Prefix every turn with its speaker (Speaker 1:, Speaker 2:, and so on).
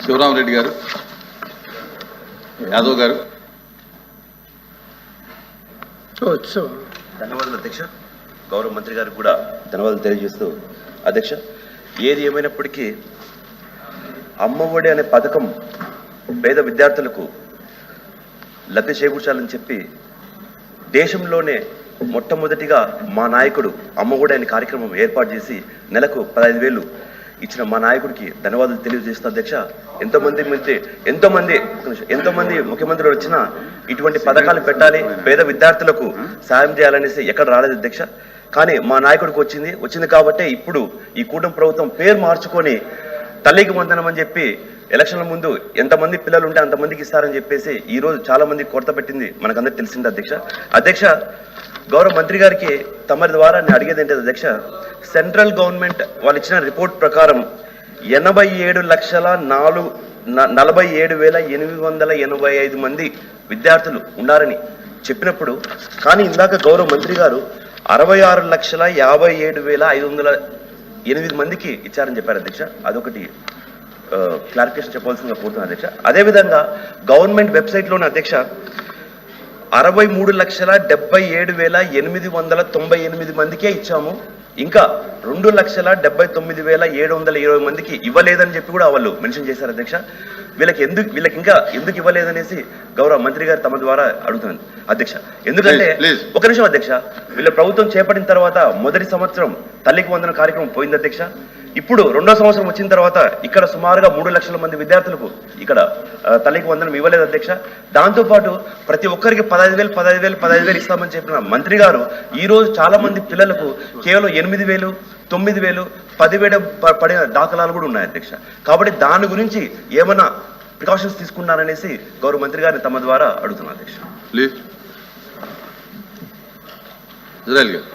Speaker 1: శివరామరెడ్డి గారు, యాదవ్ గారు.
Speaker 2: ధన్యవాదాలు అధ్యక్ష. గౌరవ మంత్రి గారికి కూడా ధన్యవాదాలు తెలియజేస్తూ, అధ్యక్ష, ఏది ఏమైనప్పటికీ అమ్మఒడి అనే పథకం పేద విద్యార్థులకు లబ్ధి చేకూర్చాలని చెప్పి దేశంలోనే మొట్టమొదటిగా మా నాయకుడు అమ్మఒడి అనే కార్యక్రమం ఏర్పాటు చేసి నెలకు 15,000 ఇచ్చిన మా నాయకుడికి ధన్యవాదాలు తెలియజేస్తున్నా అధ్యక్ష. ఎంతోమంది ముఖ్యమంత్రులు వచ్చినా ఇటువంటి పథకాలు పెట్టాలి, పేద విద్యార్థులకు సాయం చేయాలనేసి ఎక్కడ రాలేదు అధ్యక్ష. కానీ మా నాయకుడికి వచ్చింది కాబట్టి ఇప్పుడు ఈ కూటమి ప్రభుత్వం పేరు మార్చుకొని తల్లికి వందనం అని చెప్పి ఎలక్షన్ల ముందు ఎంతమంది పిల్లలు ఉంటే అంతమందికి ఇస్తారని చెప్పేసి ఈ రోజు చాలా మంది కొరత పెట్టింది మనకందరికి తెలిసింది అధ్యక్ష. గౌరవ మంత్రి గారికి తమరి ద్వారా నేను అడిగేది ఏంటంటే అధ్యక్ష, సెంట్రల్ గవర్నమెంట్ వాళ్ళు ఇచ్చిన రిపోర్ట్ ప్రకారం 87,47,885 మంది విద్యార్థులు ఉన్నారని చెప్పినప్పుడు, కానీ ఇందాక గౌరవ మంత్రి గారు 66,57,508 మందికి ఇచ్చారని చెప్పారు అధ్యక్ష. అదొకటి క్లారిఫికేషన్ చెప్పాల్సిందిగా కోరుతున్నాను అధ్యక్ష. అదేవిధంగా గవర్నమెంట్ వెబ్సైట్లోని అధ్యక్ష 63,77,898 మందికే ఇచ్చాము, ఇంకా 2,79,720 మందికి ఇవ్వలేదని చెప్పి కూడా వాళ్ళు మెన్షన్ చేశారు అధ్యక్ష. వీళ్ళకి ఇంకా ఎందుకు ఇవ్వలేదనేసి గౌరవ మంత్రి గారు తమ ద్వారా అడుగుతున్నాను అధ్యక్ష. ఎందుకంటే ఒక నిమిషం అధ్యక్ష, వీళ్ళ ప్రభుత్వం చేపట్టిన తర్వాత మొదటి సంవత్సరం తల్లికి వందన కార్యక్రమం పోయింది అధ్యక్ష. ఇప్పుడు రెండో సంవత్సరం వచ్చిన తర్వాత ఇక్కడ సుమారుగా 3 లక్షల మంది విద్యార్థులకు ఇక్కడ తల్లికి వందనం ఇవ్వలేదు అధ్యక్ష. దాంతోపాటు ప్రతి ఒక్కరికి 15,000 ఇస్తామని చెప్పిన మంత్రి గారు ఈ రోజు చాలా మంది పిల్లలకు కేవలం 8,000, 9,000, 10,000 పడిన దాఖలాలు కూడా ఉన్నాయి అధ్యక్ష. కాబట్టి దాని గురించి ఏమైనా ప్రికాషన్స్ తీసుకున్నారనేసి గౌరవ మంత్రి గారిని తమ ద్వారా అడుగుతున్నారు అధ్యక్ష.
Speaker 1: ఇజ్రాయెల్ గారు.